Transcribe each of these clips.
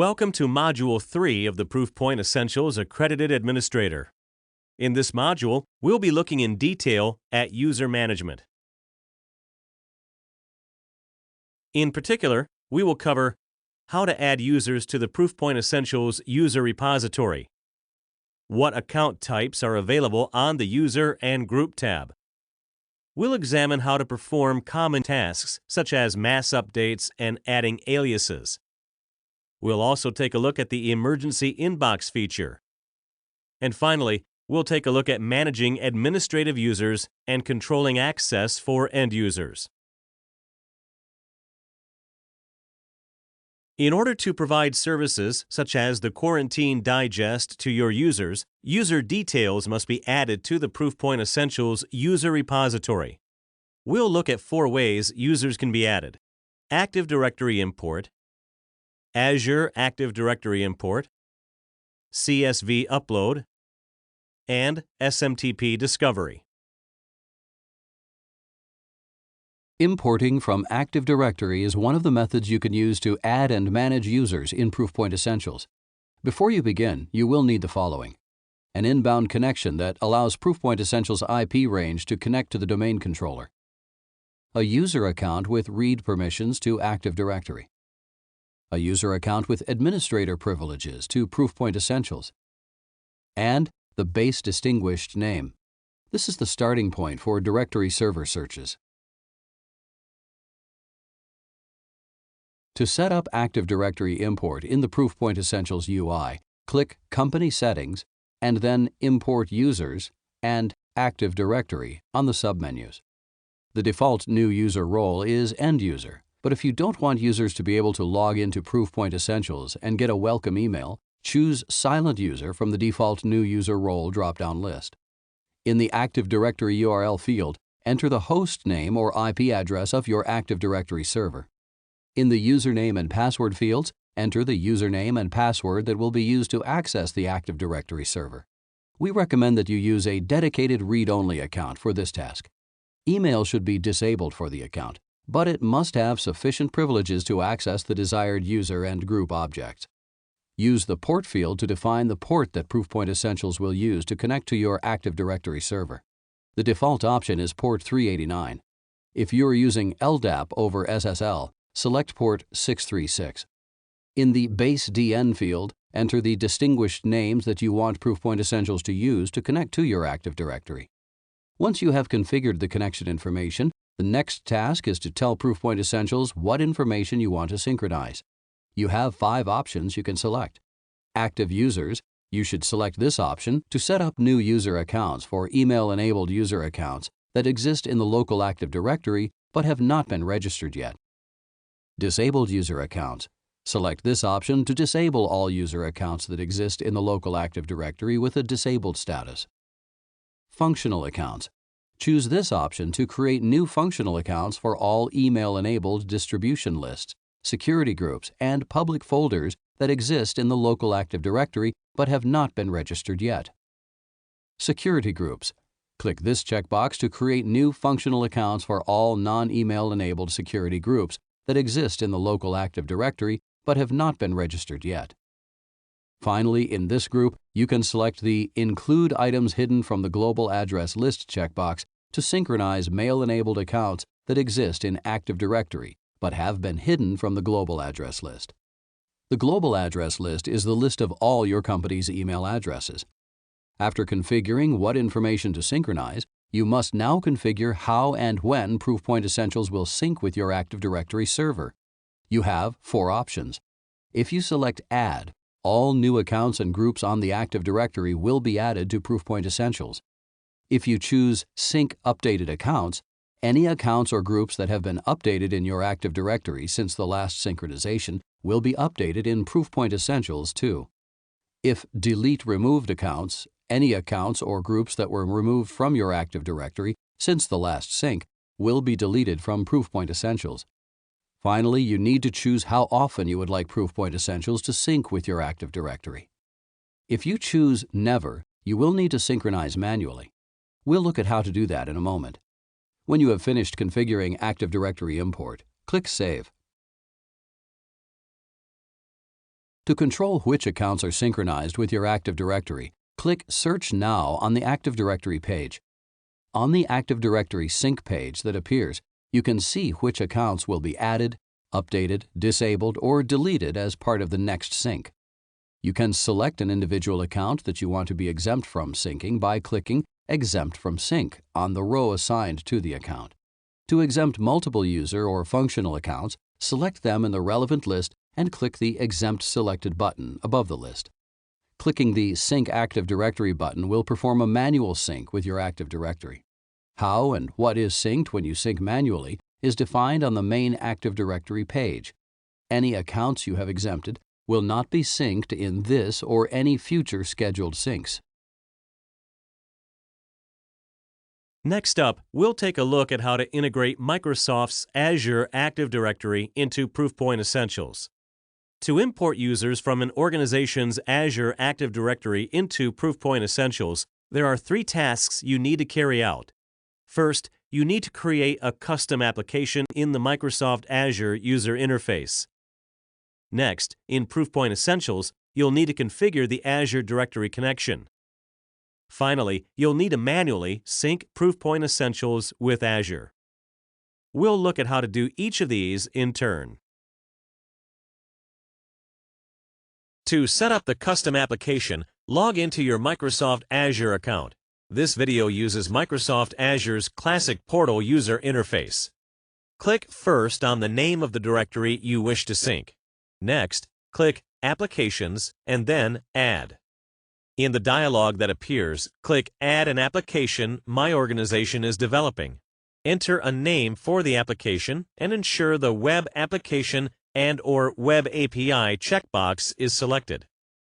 Welcome to Module 3 of the Proofpoint Essentials Accredited Administrator. In this module, we'll be looking in detail at user management. In particular, we will cover how to add users to the Proofpoint Essentials user repository, what account types are available on the User and Group tab. We'll examine how to perform common tasks such as mass updates and adding aliases. We'll also take a look at the emergency inbox feature. And finally, we'll take a look at managing administrative users and controlling access for end users. In order to provide services such as the Quarantine Digest to your users, user details must be added to the Proofpoint Essentials user repository. We'll look at 4 ways users can be added: Active Directory import, Azure Active Directory import, CSV upload, and SMTP discovery. Importing from Active Directory is one of the methods you can use to add and manage users in Proofpoint Essentials. Before you begin, you will need the following: an inbound connection that allows Proofpoint Essentials IP range to connect to the domain controller, a user account with read permissions to Active Directory, a user account with administrator privileges to Proofpoint Essentials, and the base distinguished name. This is the starting point for directory server searches. To set up Active Directory import in the Proofpoint Essentials UI, click Company Settings and then Import Users and Active Directory on the submenus. The default new user role is End User, but if you don't want users to be able to log into Proofpoint Essentials and get a welcome email, choose Silent User from the default New User Role drop-down list. In the Active Directory URL field, enter the host name or IP address of your Active Directory server. In the username and password fields, enter the username and password that will be used to access the Active Directory server. We recommend that you use a dedicated read-only account for this task. Email should be disabled for the account, but it must have sufficient privileges to access the desired user and group objects. Use the port field to define the port that Proofpoint Essentials will use to connect to your Active Directory server. The default option is port 389. If you're using LDAP over SSL, select port 636. In the base DN field, enter the distinguished names that you want Proofpoint Essentials to use to connect to your Active Directory. Once you have configured the connection information, the next task is to tell Proofpoint Essentials what information you want to synchronize. You have 5 options you can select. Active Users, you should select this option to set up new user accounts for email-enabled user accounts that exist in the local Active Directory but have not been registered yet. Disabled user accounts. Select this option to disable all user accounts that exist in the local Active Directory with a disabled status. Functional accounts. Choose this option to create new functional accounts for all email-enabled distribution lists, security groups, and public folders that exist in the local Active Directory but have not been registered yet. Security groups. Click this checkbox to create new functional accounts for all non-email-enabled security groups that exist in the local Active Directory but have not been registered yet. Finally, in this group, you can select the Include Items Hidden from the Global Address List checkbox to synchronize mail-enabled accounts that exist in Active Directory but have been hidden from the global address list. The global address list is the list of all your company's email addresses. After configuring what information to synchronize, you must now configure how and when Proofpoint Essentials will sync with your Active Directory server. You have 4 options. If you select Add, all new accounts and groups on the Active Directory will be added to Proofpoint Essentials. If you choose Sync Updated Accounts, any accounts or groups that have been updated in your Active Directory since the last synchronization will be updated in Proofpoint Essentials too. If Delete Removed Accounts, any accounts or groups that were removed from your Active Directory since the last sync will be deleted from Proofpoint Essentials. Finally, you need to choose how often you would like Proofpoint Essentials to sync with your Active Directory. If you choose Never, you will need to synchronize manually. We'll look at how to do that in a moment. When you have finished configuring Active Directory import, click Save. To control which accounts are synchronized with your Active Directory, click Search Now on the Active Directory page. On the Active Directory sync page that appears, you can see which accounts will be added, updated, disabled, or deleted as part of the next sync. You can select an individual account that you want to be exempt from syncing by clicking Exempt from Sync on the row assigned to the account. To exempt multiple user or functional accounts, select them in the relevant list and click the Exempt Selected button above the list. Clicking the Sync Active Directory button will perform a manual sync with your Active Directory. How and what is synced when you sync manually is defined on the main Active Directory page. Any accounts you have exempted will not be synced in this or any future scheduled syncs. Next up, we'll take a look at how to integrate Microsoft's Azure Active Directory into Proofpoint Essentials. To import users from an organization's Azure Active Directory into Proofpoint Essentials, there are 3 tasks you need to carry out. First, you need to create a custom application in the Microsoft Azure user interface. Next, in Proofpoint Essentials, you'll need to configure the Azure Directory connection. Finally, you'll need to manually sync Proofpoint Essentials with Azure. We'll look at how to do each of these in turn. To set up the custom application, log into your Microsoft Azure account. This video uses Microsoft Azure's classic portal user interface. Click first on the name of the directory you wish to sync. Next, click Applications and then Add. In the dialog that appears, click Add an application my organization is developing. Enter a name for the application and ensure the Web Application and/or Web API checkbox is selected.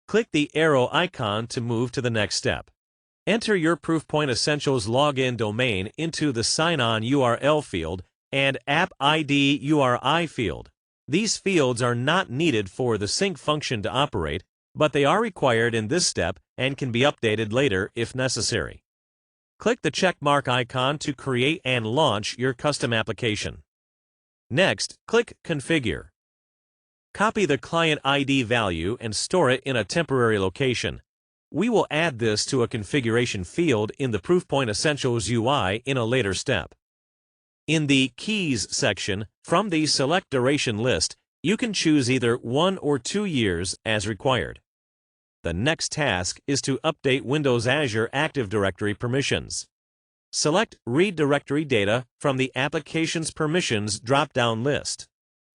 Click the arrow icon to move to the next step. Enter your Proofpoint Essentials login domain into the Sign-On URL field and App ID URI field. These fields are not needed for the sync function to operate, but they are required in this step and can be updated later if necessary. Click the checkmark icon to create and launch your custom application. Next, click Configure. Copy the client ID value and store it in a temporary location. We will add this to a configuration field in the Proofpoint Essentials UI in a later step. In the Keys section, from the Select Duration list, you can choose either 1 or 2 years as required. The next task is to update Windows Azure Active Directory permissions. Select Read Directory Data from the Applications Permissions drop-down list.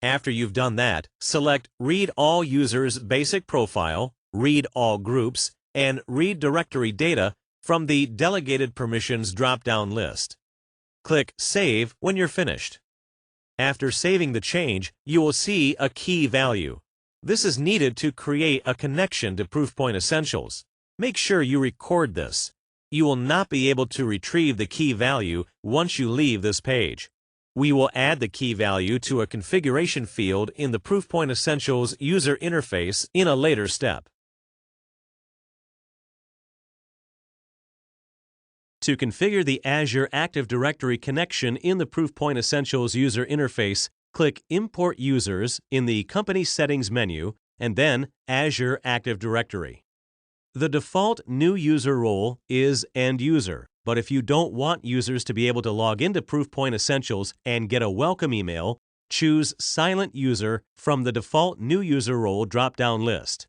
After you've done that, select Read All Users Basic Profile, Read All Groups, and Read Directory Data from the Delegated Permissions drop-down list. Click Save when you're finished. After saving the change, you will see a key value. This is needed to create a connection to Proofpoint Essentials. Make sure you record this. You will not be able to retrieve the key value once you leave this page. We will add the key value to a configuration field in the Proofpoint Essentials user interface in a later step. To configure the Azure Active Directory connection in the Proofpoint Essentials user interface, click Import Users in the Company Settings menu and then Azure Active Directory. The default new user role is End User, but if you don't want users to be able to log into Proofpoint Essentials and get a welcome email, choose Silent User from the default new user role drop-down list.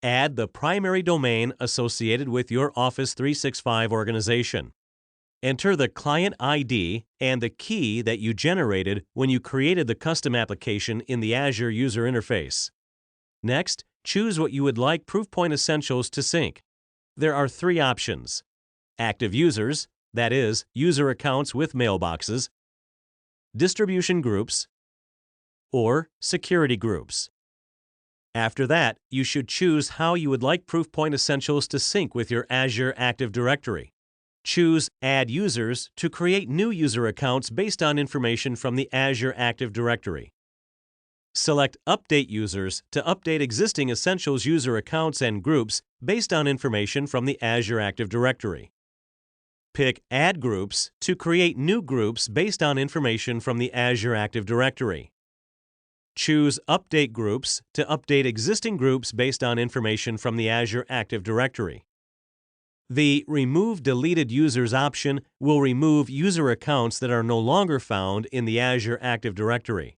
Add the primary domain associated with your Office 365 organization. Enter the client ID and the key that you generated when you created the custom application in the Azure user interface. Next, choose what you would like Proofpoint Essentials to sync. There are 3 options: active users, that is, user accounts with mailboxes, distribution groups, or security groups. After that, you should choose how you would like Proofpoint Essentials to sync with your Azure Active Directory. Choose Add Users to create new user accounts based on information from the Azure Active Directory. Select Update Users to update existing Essentials user accounts and groups based on information from the Azure Active Directory. Pick Add Groups to create new groups based on information from the Azure Active Directory. choose Update Groups to update existing groups based on information from the Azure Active Directory. The Remove Deleted Users option will remove user accounts that are no longer found in the Azure Active Directory.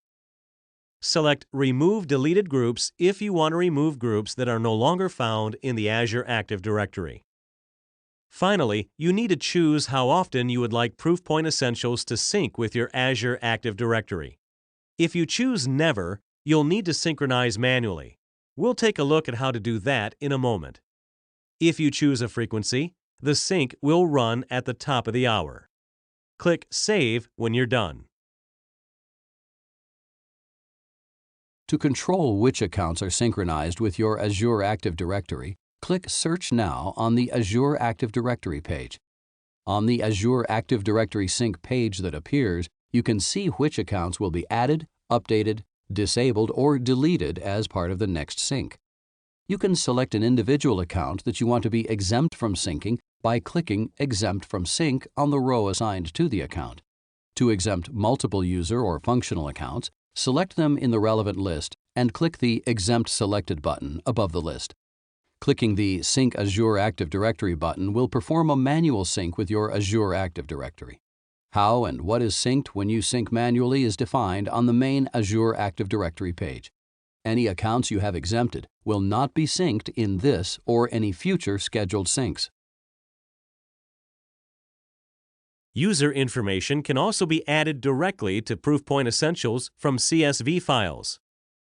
Select Remove Deleted Groups if you want to remove groups that are no longer found in the Azure Active Directory. Finally, you need to choose how often you would like Proofpoint Essentials to sync with your Azure Active Directory. If you choose Never, you'll need to synchronize manually. We'll take a look at how to do that in a moment. If you choose a frequency, the sync will run at the top of the hour. Click Save when you're done. To control which accounts are synchronized with your Azure Active Directory, click Search Now on the Azure Active Directory page. On the Azure Active Directory sync page that appears, you can see which accounts will be added, updated, disabled, or deleted as part of the next sync. You can select an individual account that you want to be exempt from syncing by clicking Exempt from Sync on the row assigned to the account. To exempt multiple user or functional accounts, select them in the relevant list and click the Exempt Selected button above the list. Clicking the Sync Azure Active Directory button will perform a manual sync with your Azure Active Directory. How and what is synced when you sync manually is defined on the main Azure Active Directory page. Any accounts you have exempted will not be synced in this or any future scheduled syncs. User information can also be added directly to Proofpoint Essentials from CSV files.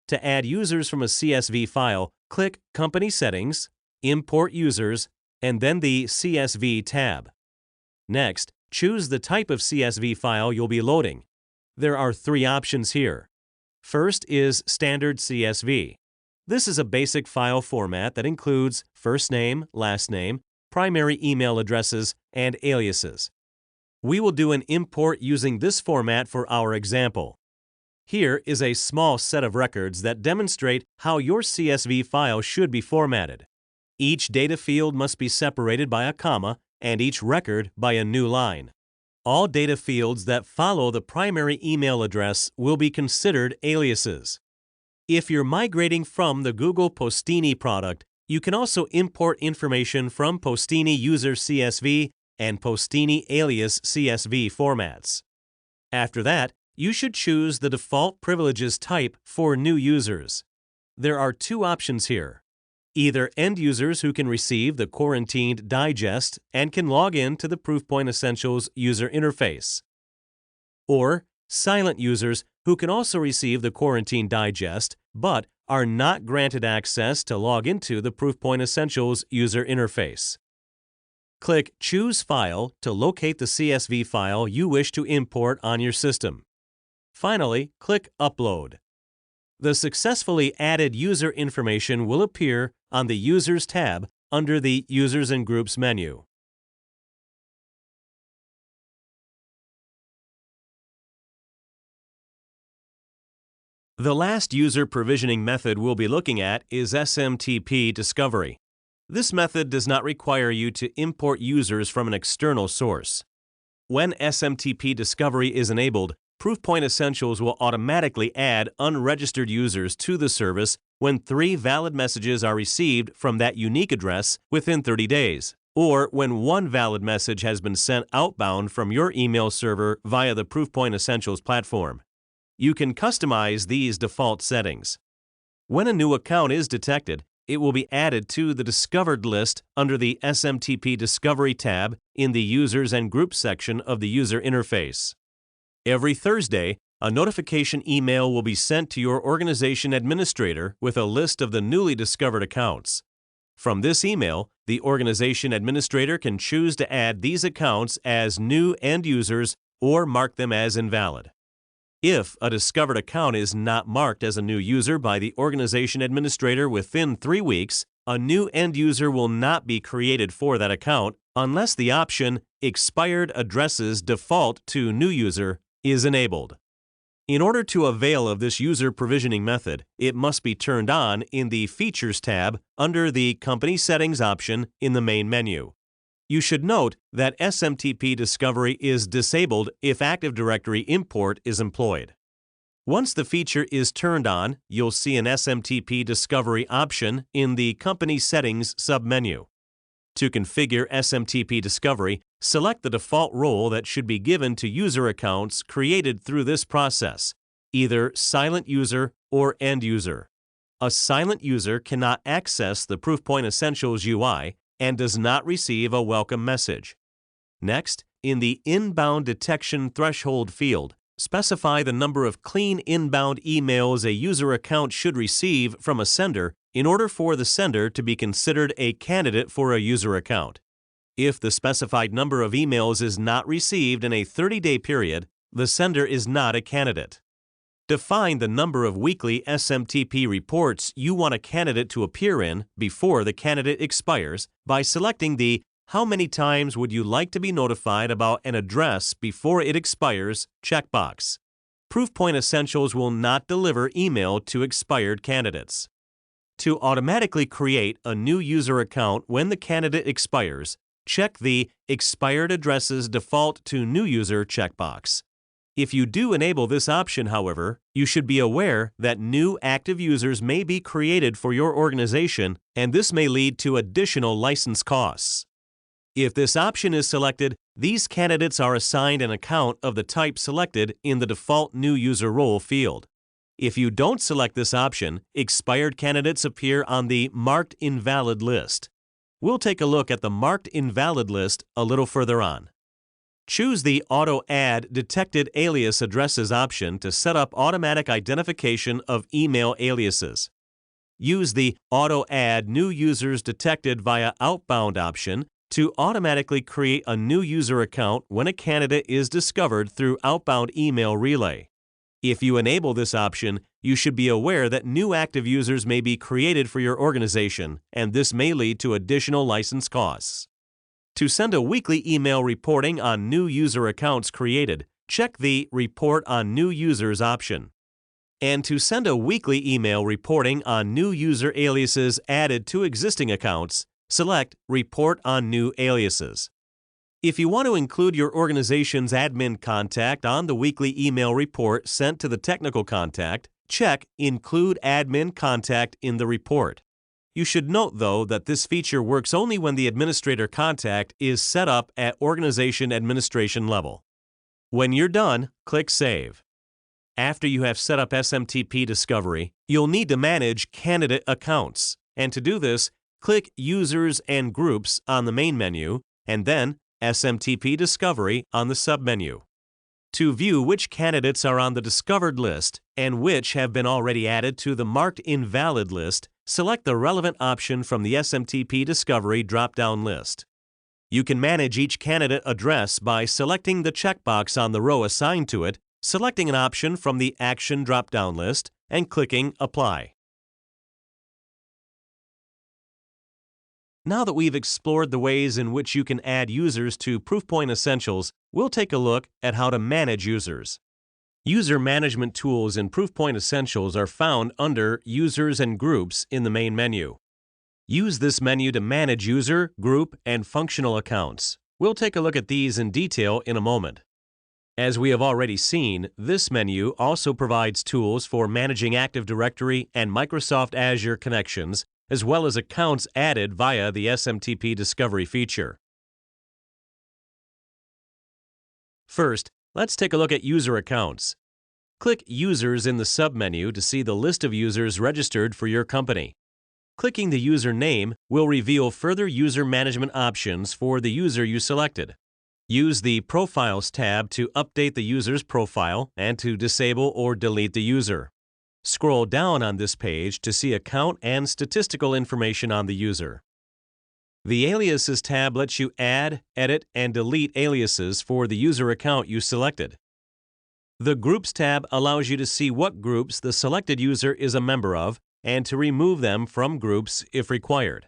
To add users from a CSV file, click Company Settings, Import Users, and then the CSV tab. Next, choose the type of CSV file you'll be loading. There are three options here. First is Standard CSV. This is a basic file format that includes first name, last name, primary email addresses, and aliases. We will do an import using this format for our example. Here is a small set of records that demonstrate how your CSV file should be formatted. Each data field must be separated by a comma and each record by a new line. All data fields that follow the primary email address will be considered aliases. If you're migrating from the Google Postini product, you can also import information from Postini User CSV and Postini Alias CSV formats. After that, you should choose the default privileges type for new users. There are two options here. Either end users who can receive the quarantined digest and can log in to the Proofpoint Essentials user interface, or silent users who can also receive the quarantined digest but are not granted access to log into the Proofpoint Essentials user interface. Click Choose File to locate the CSV file you wish to import on your system. Finally, click Upload. The successfully added user information will appear on the Users tab under the Users and Groups menu. The last user provisioning method we'll be looking at is SMTP Discovery. This method does not require you to import users from an external source. When SMTP Discovery is enabled, Proofpoint Essentials will automatically add unregistered users to the service when 3 valid messages are received from that unique address within 30 days, or when 1 valid message has been sent outbound from your email server via the Proofpoint Essentials platform. You can customize these default settings. When a new account is detected, it will be added to the Discovered list under the SMTP Discovery tab in the Users and Groups section of the user interface. Every Thursday, a notification email will be sent to your organization administrator with a list of the newly discovered accounts. From this email, the organization administrator can choose to add these accounts as new end users or mark them as invalid. If a discovered account is not marked as a new user by the organization administrator within 3 weeks, a new end user will not be created for that account unless the option Expired Addresses Default to New User is enabled. In order to avail of this user provisioning method, it must be turned on in the Features tab under the Company Settings option in the main menu. You should note that SMTP Discovery is disabled if Active Directory import is employed. Once the feature is turned on, you'll see an SMTP Discovery option in the Company Settings submenu. To configure SMTP Discovery, select the default role that should be given to user accounts created through this process, either Silent User or End User. A silent user cannot access the Proofpoint Essentials UI and does not receive a welcome message. Next, in the Inbound Detection Threshold field, specify the number of clean inbound emails a user account should receive from a sender in order for the sender to be considered a candidate for a user account. If the specified number of emails is not received in a 30-day period, the sender is not a candidate. Define the number of weekly SMTP reports you want a candidate to appear in before the candidate expires by selecting the "How many times would you like to be notified about an address before it expires?" checkbox. Proofpoint Essentials will not deliver email to expired candidates. To automatically create a new user account when the candidate expires, check the Expired Addresses Default to New User checkbox. If you do enable this option, however, you should be aware that new active users may be created for your organization, and this may lead to additional license costs. If this option is selected, these candidates are assigned an account of the type selected in the default New User Role field. If you don't select this option, expired candidates appear on the Marked Invalid list. We'll take a look at the Marked Invalid list a little further on. Choose the Auto Add Detected Alias Addresses option to set up automatic identification of email aliases. Use the Auto Add New Users Detected via Outbound option to automatically create a new user account when a candidate is discovered through outbound email relay. If you enable this option, you should be aware that new active users may be created for your organization, and this may lead to additional license costs. To send a weekly email reporting on new user accounts created, check the Report on New Users option. And to send a weekly email reporting on new user aliases added to existing accounts, select Report on New Aliases. If you want to include your organization's admin contact on the weekly email report sent to the technical contact, check Include Admin Contact in the report. You should note, though, that this feature works only when the administrator contact is set up at organization administration level. When you're done, click Save. After you have set up SMTP Discovery, you'll need to manage candidate accounts. And to do this, click Users and Groups on the main menu, and then SMTP Discovery on the submenu. To view which candidates are on the discovered list and which have been already added to the Marked Invalid list, select the relevant option from the SMTP Discovery drop-down list. You can manage each candidate address by selecting the checkbox on the row assigned to it, selecting an option from the Action drop-down list, and clicking Apply. Now that we've explored the ways in which you can add users to Proofpoint Essentials, we'll take a look at how to manage users. User management tools in Proofpoint Essentials are found under Users and Groups in the main menu. Use this menu to manage user, group, and functional accounts. We'll take a look at these in detail in a moment. As we have already seen, this menu also provides tools for managing Active Directory and Microsoft Azure connections, as well as accounts added via the SMTP Discovery feature. First, let's take a look at user accounts. Click Users in the submenu to see the list of users registered for your company. Clicking the user name will reveal further user management options for the user you selected. Use the Profiles tab to update the user's profile and to disable or delete the user. Scroll down on this page to see account and statistical information on the user. The Aliases tab lets you add, edit, and delete aliases for the user account you selected. The Groups tab allows you to see what groups the selected user is a member of and to remove them from groups if required.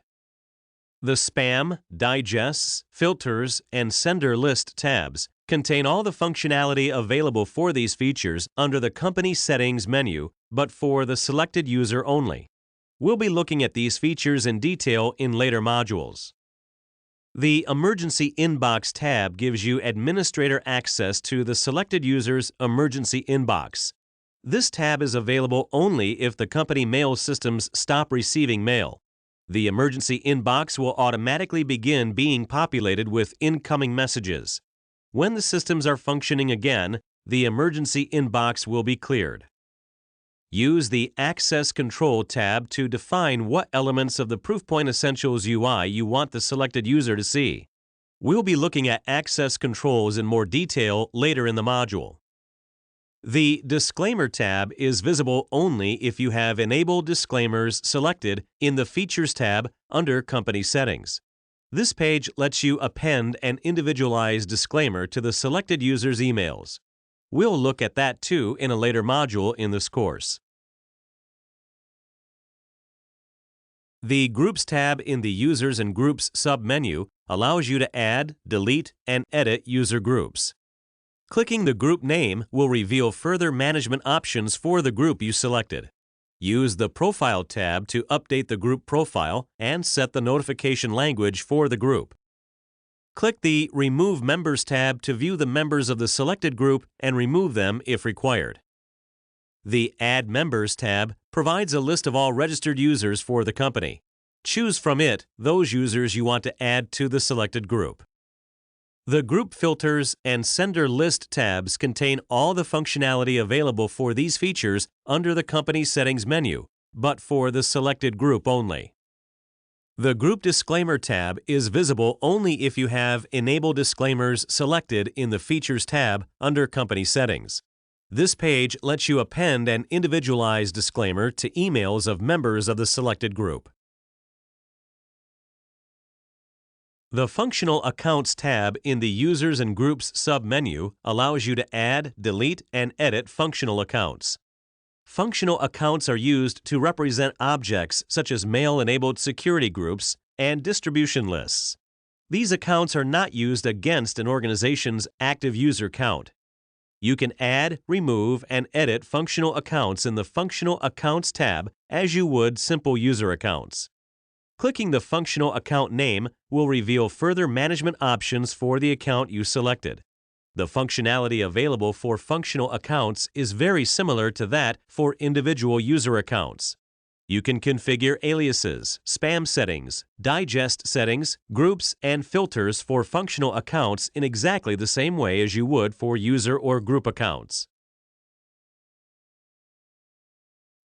The Spam, Digests, Filters, and Sender List tabs contain all the functionality available for these features under the Company Settings menu, but for the selected user only. We'll be looking at these features in detail in later modules. The Emergency Inbox tab gives you administrator access to the selected user's emergency inbox. This tab is available only if the company mail systems stop receiving mail. The emergency inbox will automatically begin being populated with incoming messages. When the systems are functioning again, the emergency inbox will be cleared. Use the Access Control tab to define what elements of the Proofpoint Essentials UI you want the selected user to see. We'll be looking at access controls in more detail later in the module. The Disclaimer tab is visible only if you have enabled disclaimers selected in the Features tab under Company Settings. This page lets you append an individualized disclaimer to the selected user's emails. We'll look at that too in a later module in this course. The Groups tab in the Users and Groups submenu allows you to add, delete, and edit user groups. Clicking the group name will reveal further management options for the group you selected. Use the Profile tab to update the group profile and set the notification language for the group. Click the Remove Members tab to view the members of the selected group and remove them if required. The Add Members tab provides a list of all registered users for the company. Choose from it those users you want to add to the selected group. The Group Filters and Sender List tabs contain all the functionality available for these features under the Company Settings menu, but for the selected group only. The Group Disclaimer tab is visible only if you have Enable Disclaimers selected in the Features tab under Company Settings. This page lets you append an individualized disclaimer to emails of members of the selected group. The Functional Accounts tab in the Users and Groups submenu allows you to add, delete, and edit functional accounts. Functional accounts are used to represent objects such as mail-enabled security groups and distribution lists. These accounts are not used against an organization's active user count. You can add, remove, and edit functional accounts in the Functional Accounts tab as you would simple user accounts. Clicking the functional account name will reveal further management options for the account you selected. The functionality available for functional accounts is very similar to that for individual user accounts. You can configure aliases, spam settings, digest settings, groups, and filters for functional accounts in exactly the same way as you would for user or group accounts.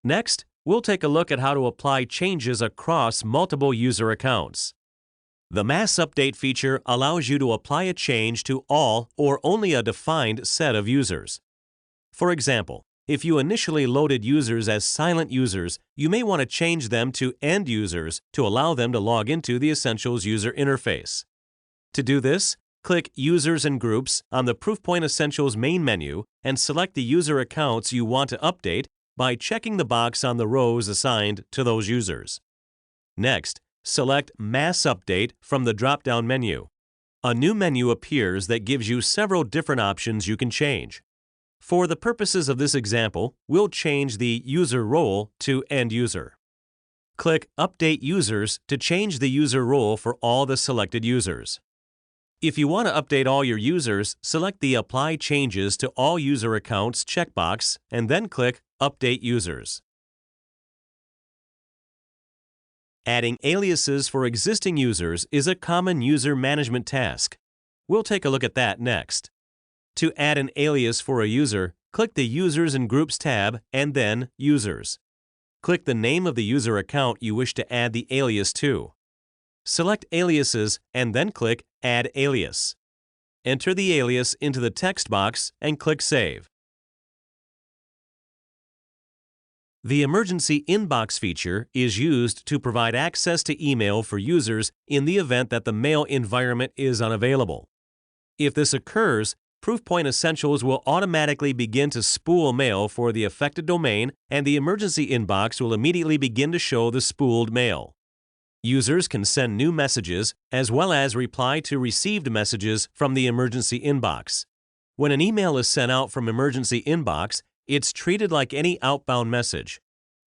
Next, we'll take a look at how to apply changes across multiple user accounts. The Mass Update feature allows you to apply a change to all or only a defined set of users. For example, if you initially loaded users as silent users, you may want to change them to end users to allow them to log into the Essentials user interface. To do this, click Users and Groups on the Proofpoint Essentials main menu and select the user accounts you want to update by checking the box on the rows assigned to those users. Next, select Mass Update from the drop-down menu. A new menu appears that gives you several different options you can change. For the purposes of this example, we'll change the user role to end user. Click Update Users to change the user role for all the selected users. If you want to update all your users, select the Apply Changes to All User Accounts checkbox and then click Update Users. Adding aliases for existing users is a common user management task. We'll take a look at that next. To add an alias for a user, click the Users and Groups tab and then Users. Click the name of the user account you wish to add the alias to. Select Aliases and then click Add Alias. Enter the alias into the text box and click Save. The Emergency Inbox feature is used to provide access to email for users in the event that the mail environment is unavailable. If this occurs, Proofpoint Essentials will automatically begin to spool mail for the affected domain, and the emergency inbox will immediately begin to show the spooled mail. Users can send new messages as well as reply to received messages from the emergency inbox. When an email is sent out from emergency inbox, it's treated like any outbound message.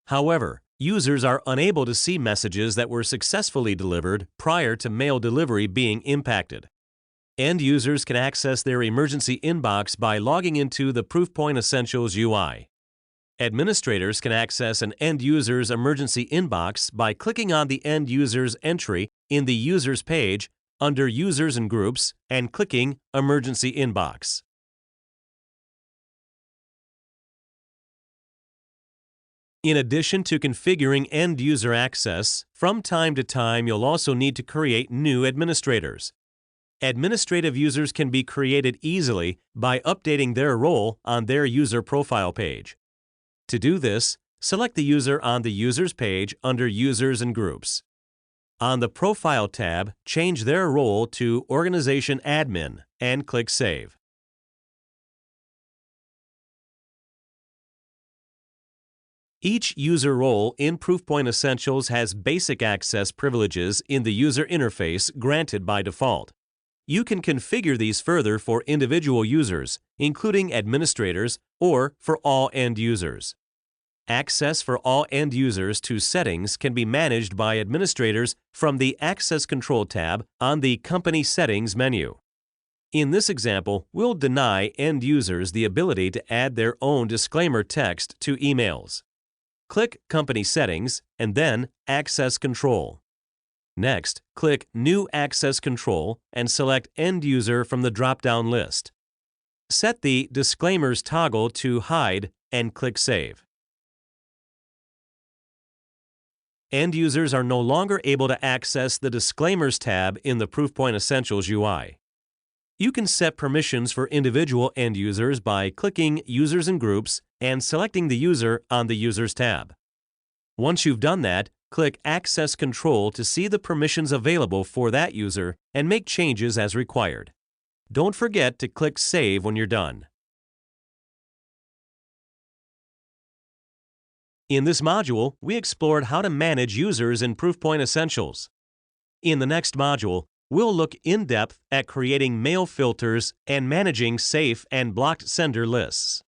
However, users are unable to see messages that were successfully delivered prior to mail delivery being impacted. End users can access their emergency inbox by logging into the Proofpoint Essentials UI. Administrators can access an end user's emergency inbox by clicking on the end user's entry in the Users page under Users and Groups and clicking Emergency Inbox. In addition to configuring end user access, from time to time you'll also need to create new administrators. Administrative users can be created easily by updating their role on their user profile page. To do this, select the user on the Users page under Users and Groups. On the Profile tab, change their role to Organization Admin and click Save. Each user role in Proofpoint Essentials has basic access privileges in the user interface granted by default. You can configure these further for individual users, including administrators, or for all end users. Access for all end users to settings can be managed by administrators from the Access Control tab on the Company Settings menu. In this example, we'll deny end users the ability to add their own disclaimer text to emails. Click Company Settings and then Access Control. Next, click New Access Control and select End User from the drop-down list. Set the Disclaimers toggle to Hide and click Save. End users are no longer able to access the Disclaimers tab in the Proofpoint Essentials UI. You can set permissions for individual end users by clicking Users and Groups and selecting the user on the Users tab. Once you've done that, click Access Control to see the permissions available for that user and make changes as required. Don't forget to click Save when you're done. In this module, we explored how to manage users in Proofpoint Essentials. In the next module, we'll look in depth at creating mail filters and managing safe and blocked sender lists.